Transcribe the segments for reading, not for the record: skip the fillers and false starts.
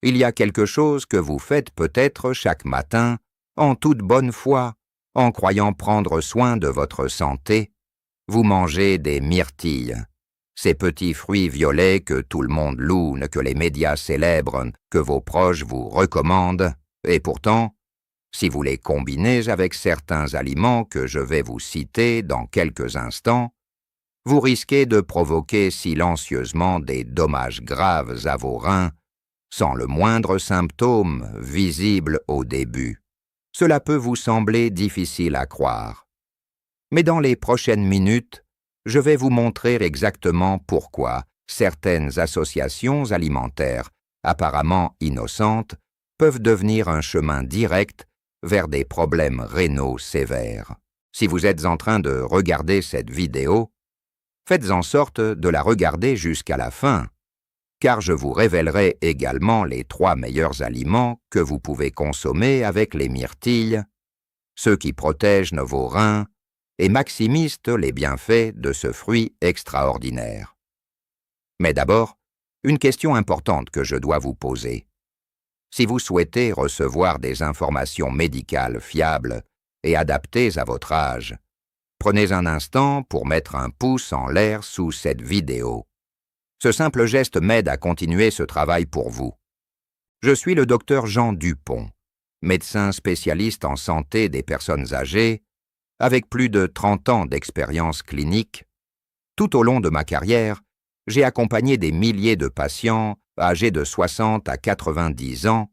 Il y a quelque chose que vous faites peut-être chaque matin, en toute bonne foi, en croyant prendre soin de votre santé. Vous mangez des myrtilles, ces petits fruits violets que tout le monde loue, que les médias célèbrent, que vos proches vous recommandent, et pourtant, si vous les combinez avec certains aliments que je vais vous citer dans quelques instants, vous risquez de provoquer silencieusement des dommages graves à vos reins, sans le moindre symptôme visible au début. Cela peut vous sembler difficile à croire. Mais dans les prochaines minutes, je vais vous montrer exactement pourquoi certaines associations alimentaires, apparemment innocentes, peuvent devenir un chemin direct vers des problèmes rénaux sévères. Si vous êtes en train de regarder cette vidéo, faites en sorte de la regarder jusqu'à la fin, car je vous révélerai également les 3 meilleurs aliments que vous pouvez consommer avec les myrtilles, ceux qui protègent vos reins et maximisent les bienfaits de ce fruit extraordinaire. Mais d'abord, une question importante que je dois vous poser. Si vous souhaitez recevoir des informations médicales fiables et adaptées à votre âge, prenez un instant pour mettre un pouce en l'air sous cette vidéo. Ce simple geste m'aide à continuer ce travail pour vous. Je suis le docteur Jean Dupont, médecin spécialiste en santé des personnes âgées, avec plus de 30 ans d'expérience clinique. Tout au long de ma carrière, j'ai accompagné des milliers de patients âgés de 60 à 90 ans,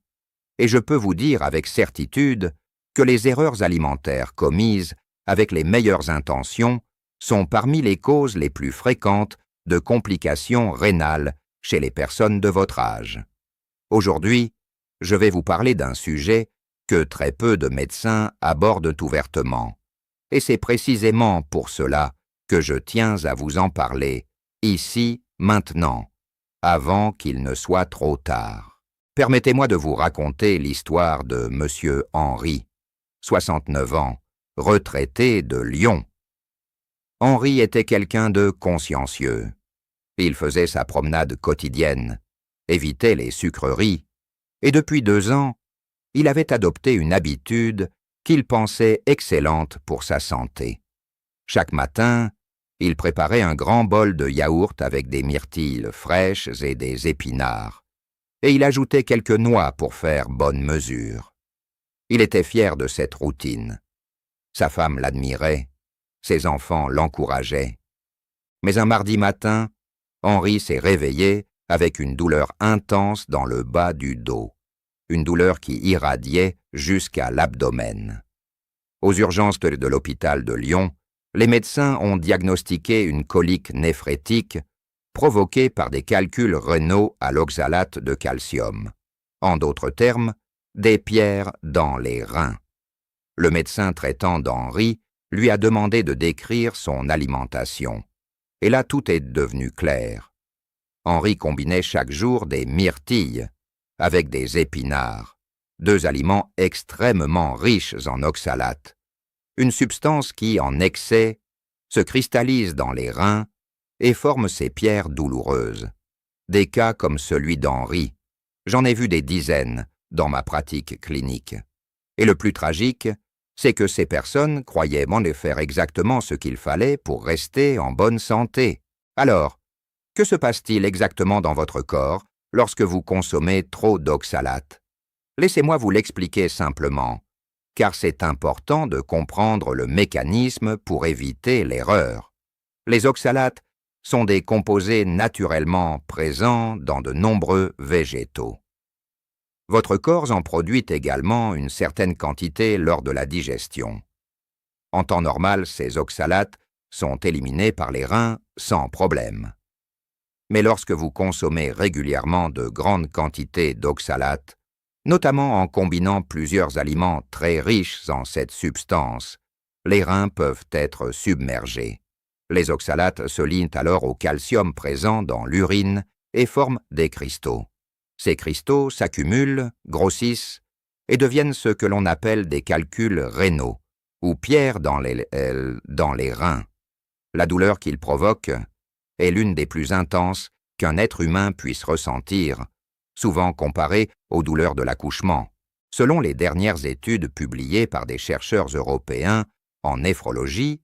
et je peux vous dire avec certitude que les erreurs alimentaires commises avec les meilleures intentions sont parmi les causes les plus fréquentes de complications rénales chez les personnes de votre âge. Aujourd'hui, je vais vous parler d'un sujet que très peu de médecins abordent ouvertement. Et c'est précisément pour cela que je tiens à vous en parler, ici, maintenant, avant qu'il ne soit trop tard. Permettez-moi de vous raconter l'histoire de Monsieur Henri, 69 ans, retraité de Lyon. Henri était quelqu'un de consciencieux. Il faisait sa promenade quotidienne, évitait les sucreries, et depuis 2 ans, il avait adopté une habitude qu'il pensait excellente pour sa santé. Chaque matin, il préparait un grand bol de yaourt avec des myrtilles fraîches et des épinards, et il ajoutait quelques noix pour faire bonne mesure. Il était fier de cette routine. Sa femme l'admirait, ses enfants l'encourageaient. Mais un mardi matin, Henri s'est réveillé avec une douleur intense dans le bas du dos, une douleur qui irradiait jusqu'à l'abdomen. Aux urgences de l'hôpital de Lyon, les médecins ont diagnostiqué une colique néphrétique provoquée par des calculs rénaux à l'oxalate de calcium. En d'autres termes, des pierres dans les reins. Le médecin traitant d'Henri lui a demandé de décrire son alimentation. Et là, tout est devenu clair. Henri combinait chaque jour des myrtilles avec des épinards, 2 aliments extrêmement riches en oxalate, une substance qui, en excès, se cristallise dans les reins et forme ces pierres douloureuses. Des cas comme celui d'Henri, j'en ai vu des dizaines dans ma pratique clinique. Et le plus tragique, c'est que ces personnes croyaient faire exactement ce qu'il fallait pour rester en bonne santé. Alors, que se passe-t-il exactement dans votre corps lorsque vous consommez trop d'oxalate? Laissez-moi vous l'expliquer simplement, car c'est important de comprendre le mécanisme pour éviter l'erreur. Les oxalates sont des composés naturellement présents dans de nombreux végétaux. Votre corps en produit également une certaine quantité lors de la digestion. En temps normal, ces oxalates sont éliminés par les reins sans problème. Mais lorsque vous consommez régulièrement de grandes quantités d'oxalate, notamment en combinant plusieurs aliments très riches en cette substance, les reins peuvent être submergés. Les oxalates se lient alors au calcium présent dans l'urine et forment des cristaux. Ces cristaux s'accumulent, grossissent et deviennent ce que l'on appelle des calculs rénaux, ou pierres dans les reins. La douleur qu'ils provoquent est l'une des plus intenses qu'un être humain puisse ressentir, souvent comparé aux douleurs de l'accouchement. Selon les dernières études publiées par des chercheurs européens en néphrologie,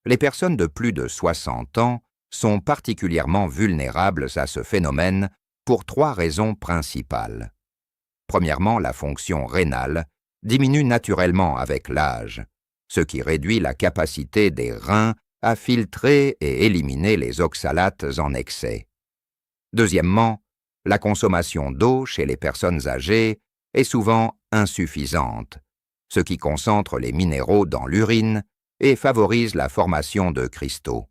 les personnes de plus de 60 ans sont particulièrement vulnérables à ce phénomène pour 3 raisons principales. Premièrement, la fonction rénale diminue naturellement avec l'âge, ce qui réduit la capacité des reins à filtrer et éliminer les oxalates en excès. Deuxièmement, la consommation d'eau chez les personnes âgées est souvent insuffisante, ce qui concentre les minéraux dans l'urine et favorise la formation de cristaux.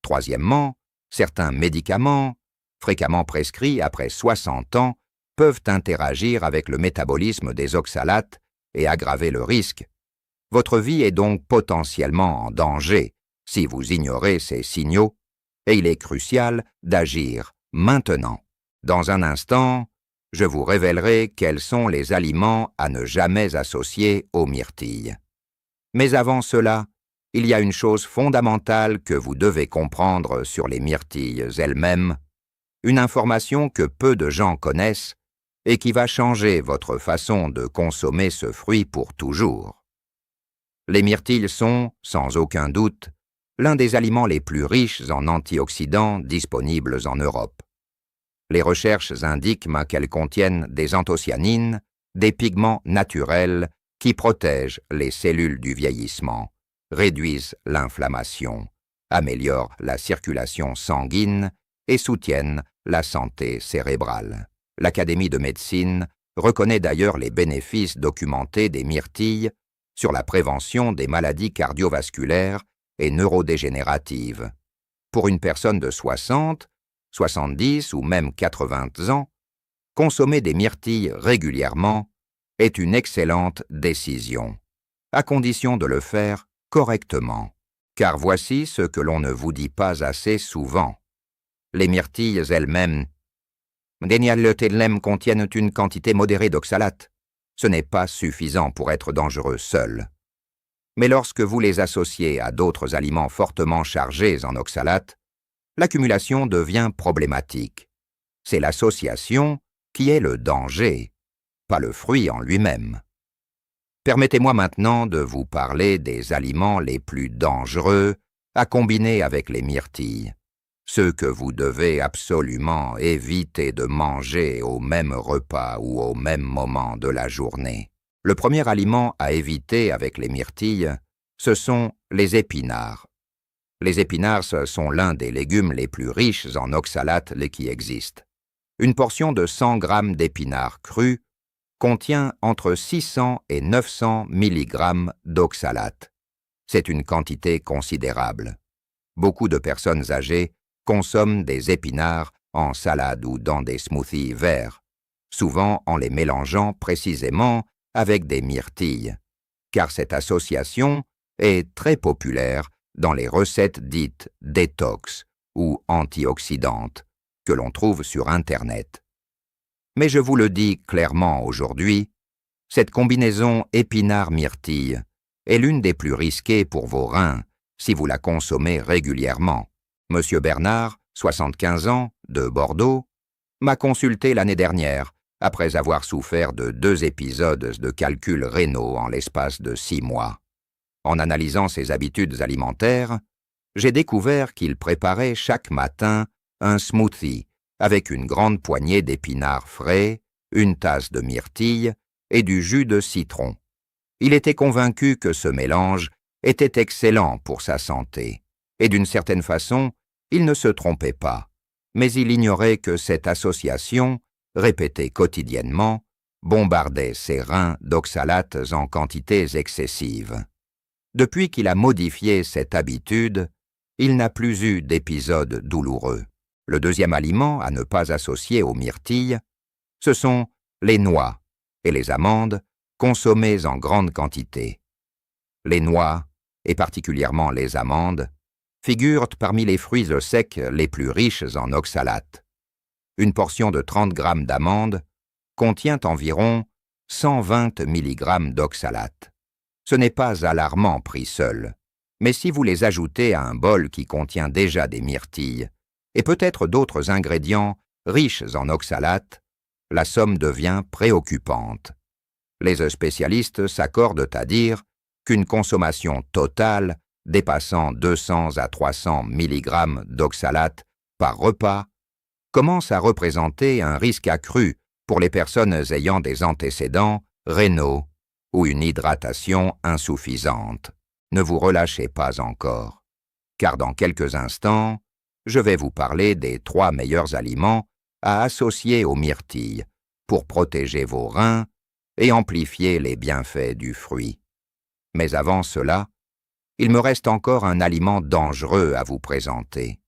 Troisièmement, certains médicaments, fréquemment prescrits après 60 ans, peuvent interagir avec le métabolisme des oxalates et aggraver le risque. Votre vie est donc potentiellement en danger si vous ignorez ces signaux, et il est crucial d'agir maintenant. Dans un instant, je vous révélerai quels sont les aliments à ne jamais associer aux myrtilles. Mais avant cela, il y a une chose fondamentale que vous devez comprendre sur les myrtilles elles-mêmes, une information que peu de gens connaissent et qui va changer votre façon de consommer ce fruit pour toujours. Les myrtilles sont, sans aucun doute, l'un des aliments les plus riches en antioxydants disponibles en Europe. Les recherches indiquent qu'elles contiennent des anthocyanines, des pigments naturels qui protègent les cellules du vieillissement, réduisent l'inflammation, améliorent la circulation sanguine et soutiennent la santé cérébrale. L'Académie de médecine reconnaît d'ailleurs les bénéfices documentés des myrtilles sur la prévention des maladies cardiovasculaires et neurodégénératives. Pour une personne de 60, 70 ou même 80 ans, consommer des myrtilles régulièrement est une excellente décision, à condition de le faire correctement. Car voici ce que l'on ne vous dit pas assez souvent. Les myrtilles elles-mêmes contiennent une quantité modérée d'oxalates. Ce n'est pas suffisant pour être dangereux seul. Mais lorsque vous les associez à d'autres aliments fortement chargés en oxalates, l'accumulation devient problématique. C'est l'association qui est le danger, pas le fruit en lui-même. Permettez-moi maintenant de vous parler des aliments les plus dangereux à combiner avec les myrtilles, ceux que vous devez absolument éviter de manger au même repas ou au même moment de la journée. Le premier aliment à éviter avec les myrtilles, ce sont les épinards. Les épinards sont l'un des légumes les plus riches en oxalates qui existent. Une portion de 100 grammes d'épinards crus contient entre 600 et 900 mg d'oxalates. C'est une quantité considérable. Beaucoup de personnes âgées consomment des épinards en salade ou dans des smoothies verts, souvent en les mélangeant précisément avec des myrtilles, car cette association est très populaire dans les recettes dites détox ou antioxydantes que l'on trouve sur Internet. Mais je vous le dis clairement aujourd'hui, cette combinaison épinard-myrtille est l'une des plus risquées pour vos reins si vous la consommez régulièrement. Monsieur Bernard, 75 ans, de Bordeaux, m'a consulté l'année dernière après avoir souffert de 2 épisodes de calculs rénaux en l'espace de 6 mois. En analysant ses habitudes alimentaires, j'ai découvert qu'il préparait chaque matin un smoothie avec une grande poignée d'épinards frais, une tasse de myrtille et du jus de citron. Il était convaincu que ce mélange était excellent pour sa santé, et d'une certaine façon, il ne se trompait pas, mais il ignorait que cette association, répétée quotidiennement, bombardait ses reins d'oxalates en quantités excessives. Depuis qu'il a modifié cette habitude, il n'a plus eu d'épisodes douloureux. Le deuxième aliment à ne pas associer aux myrtilles, ce sont les noix et les amandes consommées en grande quantité. Les noix, et particulièrement les amandes, figurent parmi les fruits secs les plus riches en oxalates. Une portion de 30 grammes d'amandes contient environ 120 mg d'oxalates. Ce n'est pas alarmant pris seul, mais si vous les ajoutez à un bol qui contient déjà des myrtilles, et peut-être d'autres ingrédients riches en oxalates, la somme devient préoccupante. Les spécialistes s'accordent à dire qu'une consommation totale dépassant 200 à 300 mg d'oxalate par repas commence à représenter un risque accru pour les personnes ayant des antécédents rénaux ou une hydratation insuffisante. Ne vous relâchez pas encore, car dans quelques instants, je vais vous parler des 3 meilleurs aliments à associer aux myrtilles pour protéger vos reins et amplifier les bienfaits du fruit. Mais avant cela, il me reste encore un aliment dangereux à vous présenter.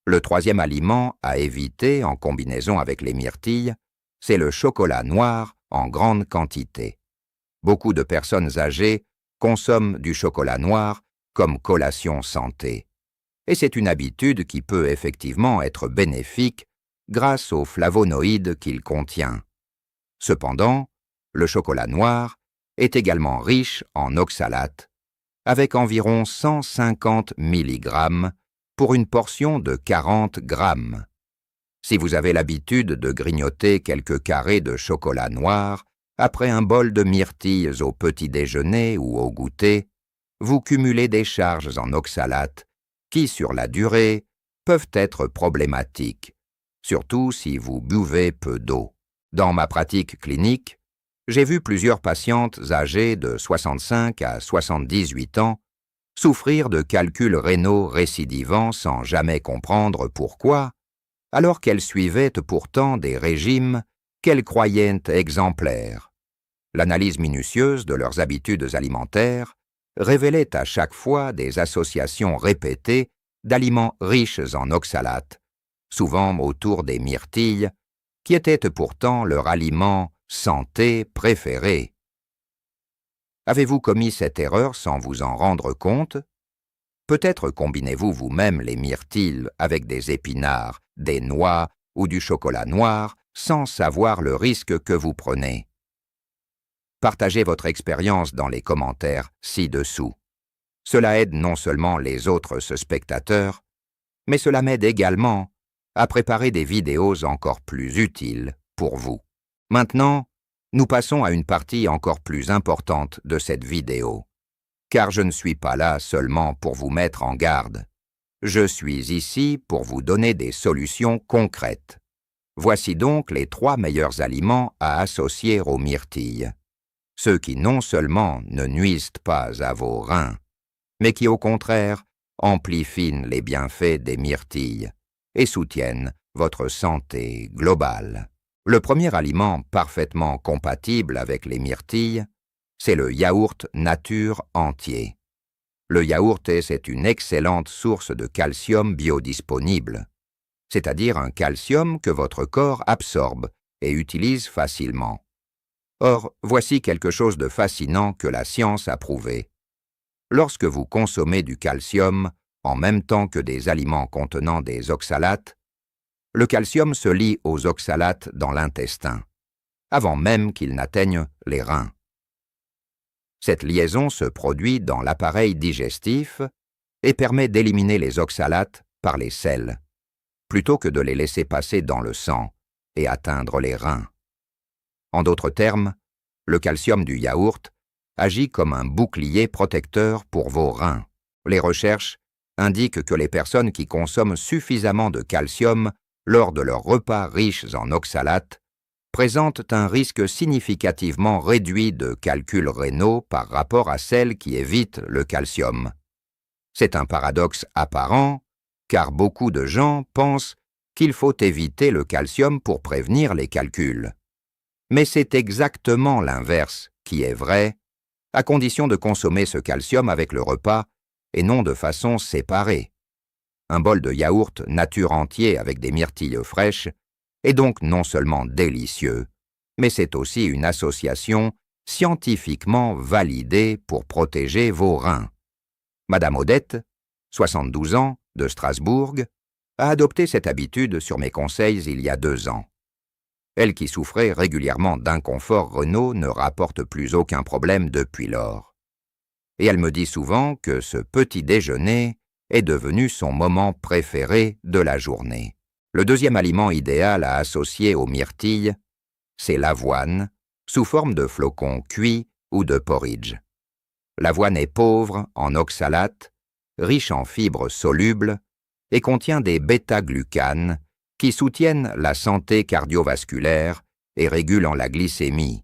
Le 3e aliment à éviter en combinaison avec les myrtilles, c'est le chocolat noir en grande quantité. Beaucoup de personnes âgées consomment du chocolat noir comme collation santé. Et c'est une habitude qui peut effectivement être bénéfique grâce aux flavonoïdes qu'il contient. Cependant, le chocolat noir est également riche en oxalate, avec environ 150 mg pour une portion de 40 grammes. Si vous avez l'habitude de grignoter quelques carrés de chocolat noir après un bol de myrtilles au petit déjeuner ou au goûter, vous cumulez des charges en oxalate qui, sur la durée, peuvent être problématiques, surtout si vous buvez peu d'eau. Dans ma pratique clinique, j'ai vu plusieurs patientes âgées de 65 à 78 ans souffrir de calculs rénaux récidivants sans jamais comprendre pourquoi, alors qu'elles suivaient pourtant des régimes qu'elles croyaient exemplaires. L'analyse minutieuse de leurs habitudes alimentaires révélait à chaque fois des associations répétées d'aliments riches en oxalate, souvent autour des myrtilles, qui étaient pourtant leur aliment santé préféré. Avez-vous commis cette erreur sans vous en rendre compte? Peut-être combinez-vous vous-même les myrtilles avec des épinards, des noix ou du chocolat noir sans savoir le risque que vous prenez. Partagez votre expérience dans les commentaires ci-dessous. Cela aide non seulement les autres spectateurs, mais cela m'aide également à préparer des vidéos encore plus utiles pour vous. Maintenant, nous passons à une partie encore plus importante de cette vidéo, car je ne suis pas là seulement pour vous mettre en garde. Je suis ici pour vous donner des solutions concrètes. Voici donc les 3 meilleurs aliments à associer aux myrtilles. Ceux qui non seulement ne nuisent pas à vos reins, mais qui au contraire amplifient les bienfaits des myrtilles et soutiennent votre santé globale. Le premier aliment parfaitement compatible avec les myrtilles, c'est le yaourt nature entier. Le yaourt c'est une excellente source de calcium biodisponible, c'est-à-dire un calcium que votre corps absorbe et utilise facilement. Or, voici quelque chose de fascinant que la science a prouvé. Lorsque vous consommez du calcium en même temps que des aliments contenant des oxalates, le calcium se lie aux oxalates dans l'intestin, avant même qu'il n'atteigne les reins. Cette liaison se produit dans l'appareil digestif et permet d'éliminer les oxalates par les selles, plutôt que de les laisser passer dans le sang et atteindre les reins. En d'autres termes, le calcium du yaourt agit comme un bouclier protecteur pour vos reins. Les recherches indiquent que les personnes qui consomment suffisamment de calcium lors de leurs repas riches en oxalates présentent un risque significativement réduit de calculs rénaux par rapport à celles qui évitent le calcium. C'est un paradoxe apparent, car beaucoup de gens pensent qu'il faut éviter le calcium pour prévenir les calculs. Mais c'est exactement l'inverse qui est vrai, à condition de consommer ce calcium avec le repas et non de façon séparée. Un bol de yaourt nature entier avec des myrtilles fraîches est donc non seulement délicieux, mais c'est aussi une association scientifiquement validée pour protéger vos reins. Madame Odette, 72 ans, de Strasbourg, a adopté cette habitude sur mes conseils il y a 2 ans. Elle qui souffrait régulièrement d'inconforts rénaux ne rapporte plus aucun problème depuis lors. Et elle me dit souvent que ce petit déjeuner est devenu son moment préféré de la journée. Le deuxième aliment idéal à associer aux myrtilles, c'est l'avoine, sous forme de flocons cuits ou de porridge. L'avoine est pauvre en oxalates, riche en fibres solubles et contient des bêta-glucanes qui soutiennent la santé cardiovasculaire et régulent la glycémie,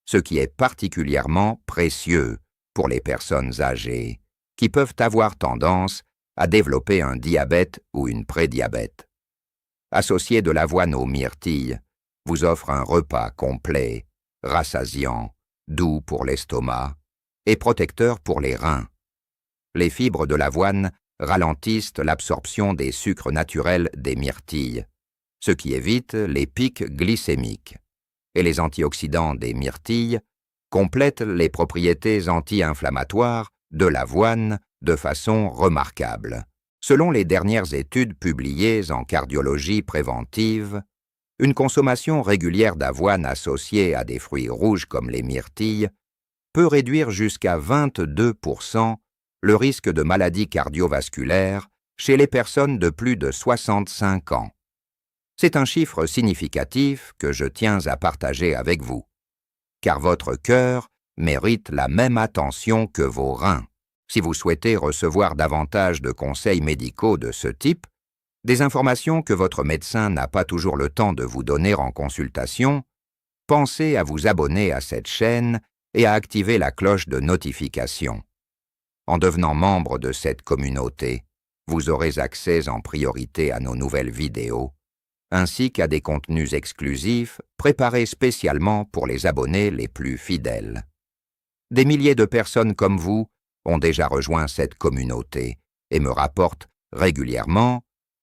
ce qui est particulièrement précieux pour les personnes âgées qui peuvent avoir tendance à développer un diabète ou une prédiabète. Associé de l'avoine aux myrtilles vous offre un repas complet, rassasiant, doux pour l'estomac et protecteur pour les reins. Les fibres de l'avoine ralentissent l'absorption des sucres naturels des myrtilles, ce qui évite les pics glycémiques. Et les antioxydants des myrtilles complètent les propriétés anti-inflammatoires de l'avoine de façon remarquable. Selon les dernières études publiées en cardiologie préventive, une consommation régulière d'avoine associée à des fruits rouges comme les myrtilles peut réduire jusqu'à 22% le risque de maladies cardiovasculaires chez les personnes de plus de 65 ans. C'est un chiffre significatif que je tiens à partager avec vous, car votre cœur mérite la même attention que vos reins. Si vous souhaitez recevoir davantage de conseils médicaux de ce type, des informations que votre médecin n'a pas toujours le temps de vous donner en consultation, pensez à vous abonner à cette chaîne et à activer la cloche de notification. En devenant membre de cette communauté, vous aurez accès en priorité à nos nouvelles vidéos, ainsi qu'à des contenus exclusifs préparés spécialement pour les abonnés les plus fidèles. Des milliers de personnes comme vous ont déjà rejoint cette communauté et me rapportent régulièrement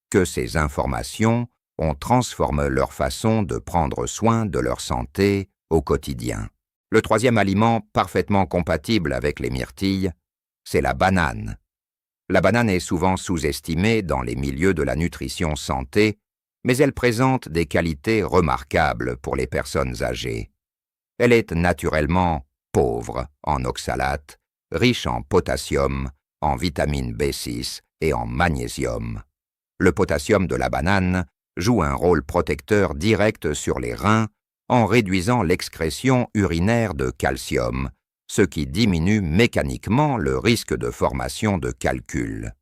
que ces informations ont transformé leur façon de prendre soin de leur santé au quotidien. Le troisième aliment parfaitement compatible avec les myrtilles, c'est la banane. La banane est souvent sous-estimée dans les milieux de la nutrition santé, mais elle présente des qualités remarquables pour les personnes âgées. Elle est naturellement pauvre en oxalates, riche en potassium, en vitamine B6 et en magnésium. Le potassium de la banane joue un rôle protecteur direct sur les reins en réduisant l'excrétion urinaire de calcium, ce qui diminue mécaniquement le risque de formation de calculs.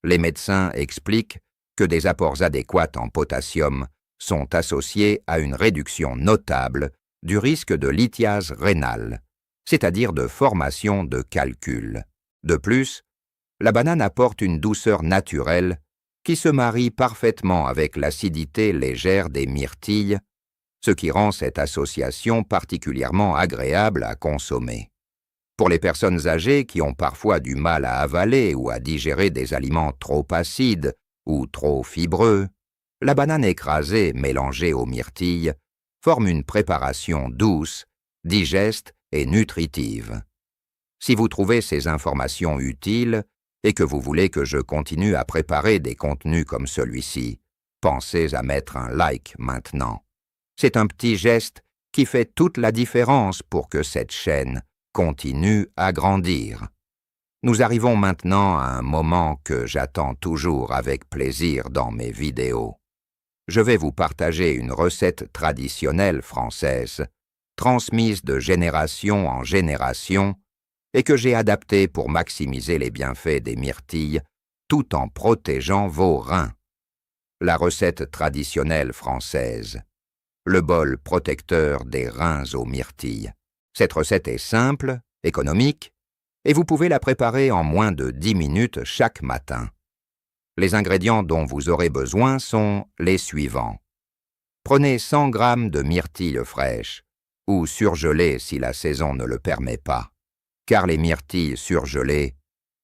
Les médecins expliquent que des apports adéquats en potassium sont associés à une réduction notable du risque de lithiase rénale, c'est-à-dire de formation de calculs. De plus, la banane apporte une douceur naturelle qui se marie parfaitement avec l'acidité légère des myrtilles, ce qui rend cette association particulièrement agréable à consommer. Pour les personnes âgées qui ont parfois du mal à avaler ou à digérer des aliments trop acides ou trop fibreux, la banane écrasée mélangée aux myrtilles forme une préparation douce, digeste et nutritive. Si vous trouvez ces informations utiles et que vous voulez que je continue à préparer des contenus comme celui-ci, pensez à mettre un like maintenant. C'est un petit geste qui fait toute la différence pour que cette chaîne continue à grandir. Nous arrivons maintenant à un moment que j'attends toujours avec plaisir dans mes vidéos. Je vais vous partager une recette traditionnelle française, transmise de génération en génération, et que j'ai adaptée pour maximiser les bienfaits des myrtilles, tout en protégeant vos reins. La recette traditionnelle française. Le bol protecteur des reins aux myrtilles. Cette recette est simple, économique, et vous pouvez la préparer en moins de 10 minutes chaque matin. Les ingrédients dont vous aurez besoin sont les suivants. Prenez 100 g de myrtilles fraîches, ou surgelées si la saison ne le permet pas, car les myrtilles surgelées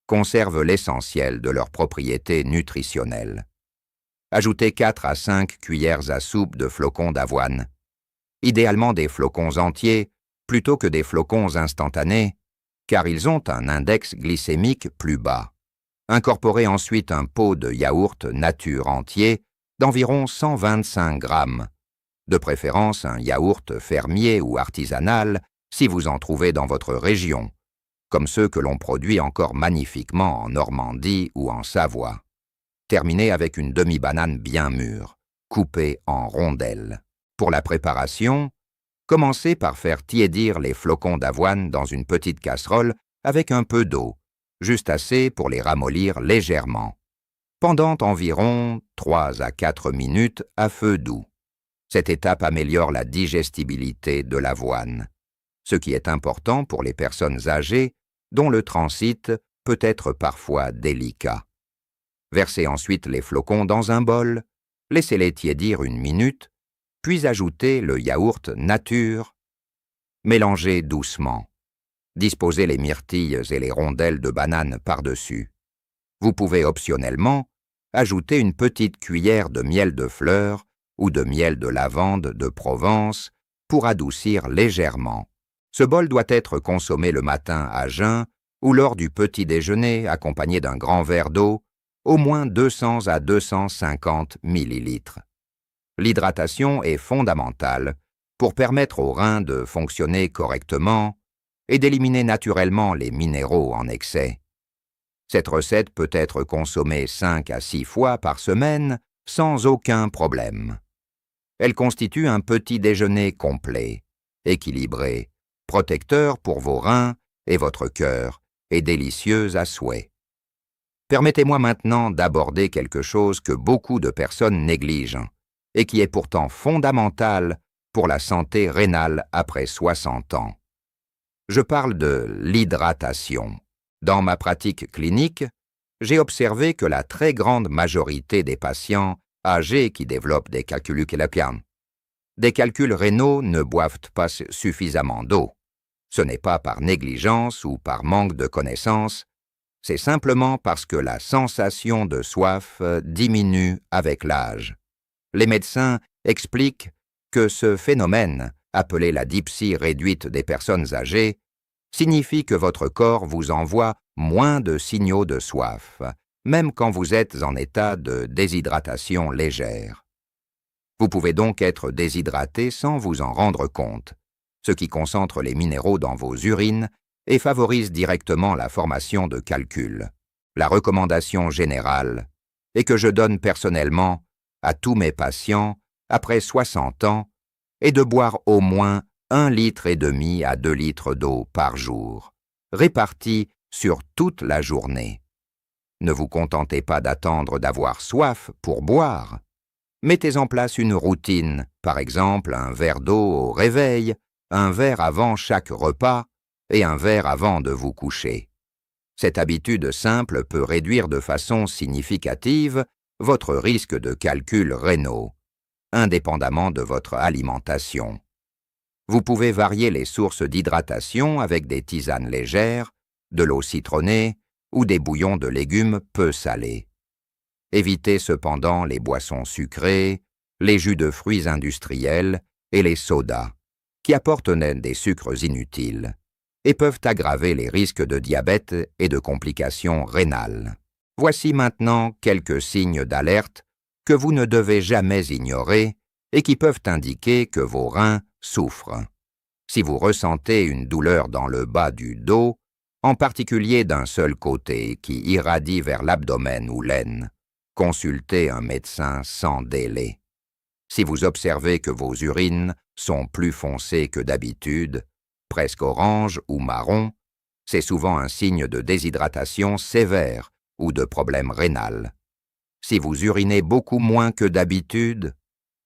conservent l'essentiel de leurs propriétés nutritionnelles. Ajoutez 4 à 5 cuillères à soupe de flocons d'avoine, idéalement des flocons entiers plutôt que des flocons instantanés, car ils ont un index glycémique plus bas. Incorporez ensuite un pot de yaourt nature entier d'environ 125 g, de préférence un yaourt fermier ou artisanal si vous en trouvez dans votre région, comme ceux que l'on produit encore magnifiquement en Normandie ou en Savoie. Terminez avec une demi-banane bien mûre, coupée en rondelles. Pour la préparation, Commencez par faire tiédir les flocons d'avoine dans une petite casserole avec un peu d'eau, juste assez pour les ramollir légèrement, pendant environ 3 à 4 minutes à feu doux. Cette étape améliore la digestibilité de l'avoine, ce qui est important pour les personnes âgées dont le transit peut être parfois délicat. Versez ensuite les flocons dans un bol, laissez-les tiédir 1 minute, puis ajoutez le yaourt nature. Mélangez doucement. Disposez les myrtilles et les rondelles de banane par-dessus. Vous pouvez optionnellement ajouter une petite cuillère de miel de fleurs ou de miel de lavande de Provence pour adoucir légèrement. Ce bol doit être consommé le matin à jeun ou lors du petit déjeuner accompagné d'un grand verre d'eau, au moins 200 à 250 ml. L'hydratation est fondamentale pour permettre aux reins de fonctionner correctement et d'éliminer naturellement les minéraux en excès. Cette recette peut être consommée 5 à 6 fois par semaine sans aucun problème. Elle constitue un petit déjeuner complet, équilibré, protecteur pour vos reins et votre cœur et délicieuse à souhait. Permettez-moi maintenant d'aborder quelque chose que beaucoup de personnes négligent et qui est pourtant fondamental pour la santé rénale après 60 ans. Je parle de l'hydratation. Dans ma pratique clinique, j'ai observé que la très grande majorité des patients âgés qui développent des calculs rénaux ne boivent pas suffisamment d'eau. Ce n'est pas par négligence ou par manque de connaissances, c'est simplement parce que la sensation de soif diminue avec l'âge. Les médecins expliquent que ce phénomène, appelé la dipsie réduite des personnes âgées, signifie que votre corps vous envoie moins de signaux de soif, même quand vous êtes en état de déshydratation légère. Vous pouvez donc être déshydraté sans vous en rendre compte, ce qui concentre les minéraux dans vos urines et favorise directement la formation de calculs. La recommandation générale est que je donne personnellement à tous mes patients après 60 ans est de boire au moins 1,5 litre à 2 litres d'eau par jour, répartis sur toute la journée. Ne vous contentez pas d'attendre d'avoir soif pour boire. Mettez en place une routine, par exemple un verre d'eau au réveil, un verre avant chaque repas et un verre avant de vous coucher. Cette habitude simple peut réduire de façon significative votre risque de calculs rénaux, indépendamment de votre alimentation. Vous pouvez varier les sources d'hydratation avec des tisanes légères, de l'eau citronnée ou des bouillons de légumes peu salés. Évitez cependant les boissons sucrées, les jus de fruits industriels et les sodas, qui apportent des sucres inutiles et peuvent aggraver les risques de diabète et de complications rénales. Voici maintenant quelques signes d'alerte que vous ne devez jamais ignorer et qui peuvent indiquer que vos reins souffrent. Si vous ressentez une douleur dans le bas du dos, en particulier d'un seul côté qui irradie vers l'abdomen ou l'aine, consultez un médecin sans délai. Si vous observez que vos urines sont plus foncées que d'habitude, presque orange ou marron, c'est souvent un signe de déshydratation sévère ou de problème rénal. Si vous urinez beaucoup moins que d'habitude,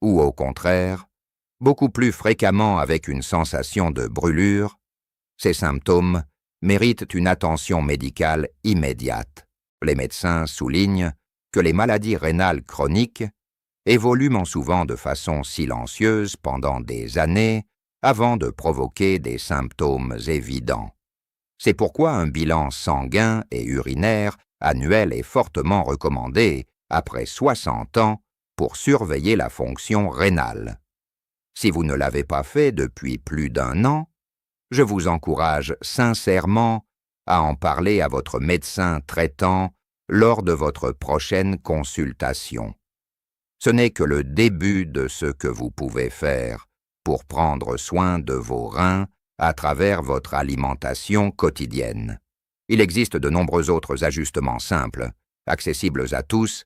ou au contraire, beaucoup plus fréquemment avec une sensation de brûlure, ces symptômes méritent une attention médicale immédiate. Les médecins soulignent que les maladies rénales chroniques évoluent souvent de façon silencieuse pendant des années avant de provoquer des symptômes évidents. C'est pourquoi un bilan sanguin et urinaire annuel est fortement recommandé après 60 ans pour surveiller la fonction rénale. Si vous ne l'avez pas fait depuis plus d'1 an, je vous encourage sincèrement à en parler à votre médecin traitant lors de votre prochaine consultation. Ce n'est que le début de ce que vous pouvez faire pour prendre soin de vos reins à travers votre alimentation quotidienne. Il existe de nombreux autres ajustements simples, accessibles à tous,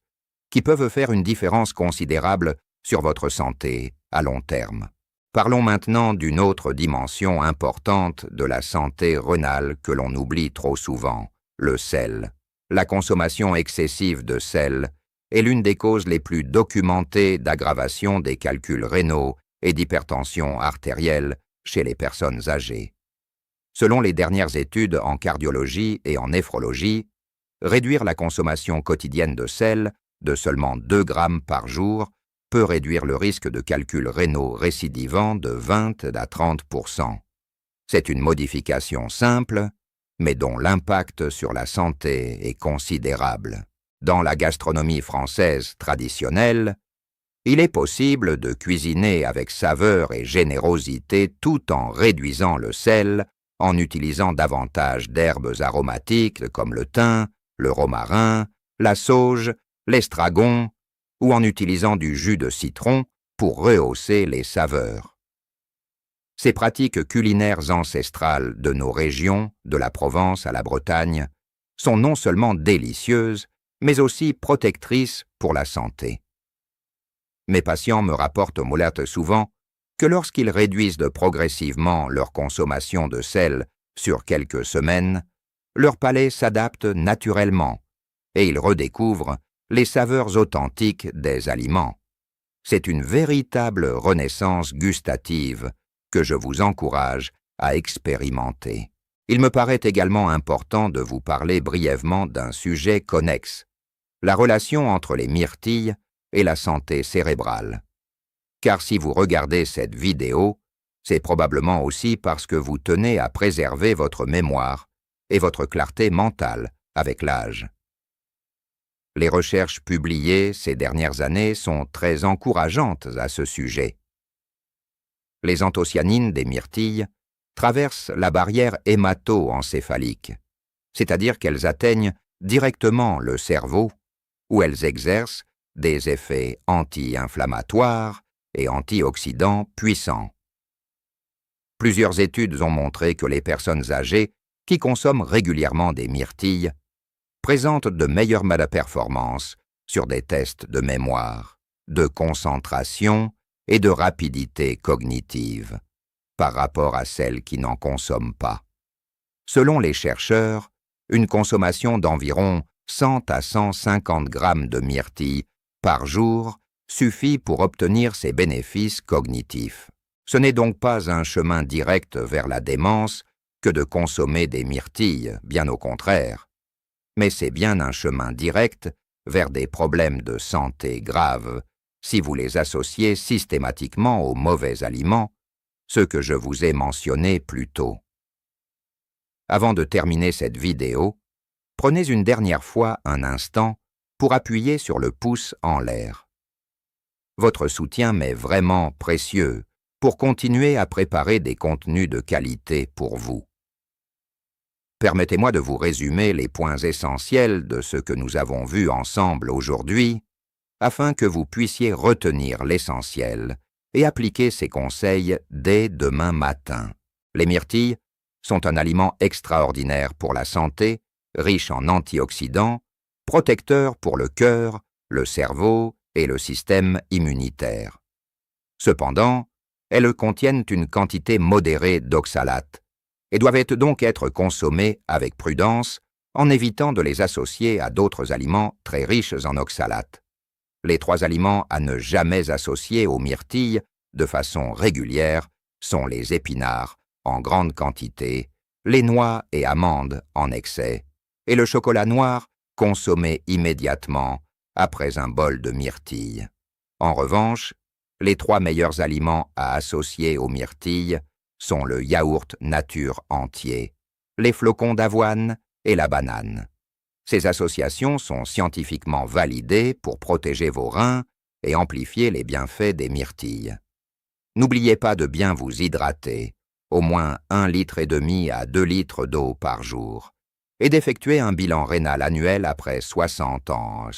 qui peuvent faire une différence considérable sur votre santé à long terme. Parlons maintenant d'une autre dimension importante de la santé rénale que l'on oublie trop souvent, le sel. La consommation excessive de sel est l'une des causes les plus documentées d'aggravation des calculs rénaux et d'hypertension artérielle chez les personnes âgées. Selon les dernières études en cardiologie et en néphrologie, réduire la consommation quotidienne de sel de seulement 2 grammes par jour peut réduire le risque de calculs rénaux récidivants de 20 à 30%. C'est une modification simple, mais dont l'impact sur la santé est considérable. Dans la gastronomie française traditionnelle, il est possible de cuisiner avec saveur et générosité tout en réduisant le sel, en utilisant davantage d'herbes aromatiques comme le thym, le romarin, la sauge, l'estragon, ou en utilisant du jus de citron pour rehausser les saveurs. Ces pratiques culinaires ancestrales de nos régions, de la Provence à la Bretagne, sont non seulement délicieuses, mais aussi protectrices pour la santé. Mes patients me rapportent souvent que lorsqu'ils réduisent progressivement leur consommation de sel sur quelques semaines, leur palais s'adapte naturellement et ils redécouvrent les saveurs authentiques des aliments. C'est une véritable renaissance gustative que je vous encourage à expérimenter. Il me paraît également important de vous parler brièvement d'un sujet connexe, la relation entre les myrtilles et la santé cérébrale. Car si vous regardez cette vidéo, c'est probablement aussi parce que vous tenez à préserver votre mémoire et votre clarté mentale avec l'âge. Les recherches publiées ces dernières années sont très encourageantes à ce sujet. Les anthocyanines des myrtilles traversent la barrière hémato-encéphalique, c'est-à-dire qu'elles atteignent directement le cerveau, où elles exercent des effets anti-inflammatoires et antioxydants puissants. Plusieurs études ont montré que les personnes âgées qui consomment régulièrement des myrtilles présentent de meilleures performances sur des tests de mémoire, de concentration et de rapidité cognitive, par rapport à celles qui n'en consomment pas. Selon les chercheurs, une consommation d'environ 100 à 150 grammes de myrtilles par jour suffit pour obtenir ces bénéfices cognitifs. Ce n'est donc pas un chemin direct vers la démence que de consommer des myrtilles, bien au contraire. Mais c'est bien un chemin direct vers des problèmes de santé graves si vous les associez systématiquement aux mauvais aliments, ceux que je vous ai mentionnés plus tôt. Avant de terminer cette vidéo, prenez une dernière fois un instant pour appuyer sur le pouce en l'air. Votre soutien m'est vraiment précieux pour continuer à préparer des contenus de qualité pour vous. Permettez-moi de vous résumer les points essentiels de ce que nous avons vu ensemble aujourd'hui, afin que vous puissiez retenir l'essentiel et appliquer ces conseils dès demain matin. Les myrtilles sont un aliment extraordinaire pour la santé, riche en antioxydants, protecteur pour le cœur, le cerveau et le système immunitaire. Cependant, elles contiennent une quantité modérée d'oxalates et doivent donc être consommées avec prudence en évitant de les associer à d'autres aliments très riches en oxalates. Les 3 aliments à ne jamais associer aux myrtilles de façon régulière sont les épinards en grande quantité, les noix et amandes en excès, et le chocolat noir consommé immédiatement après un bol de myrtilles. En revanche, les 3 meilleurs aliments à associer aux myrtilles sont le yaourt nature entier, les flocons d'avoine et la banane. Ces associations sont scientifiquement validées pour protéger vos reins et amplifier les bienfaits des myrtilles. N'oubliez pas de bien vous hydrater, au moins 1,5 litre à 2 litres d'eau par jour, et d'effectuer un bilan rénal annuel après 60 ans.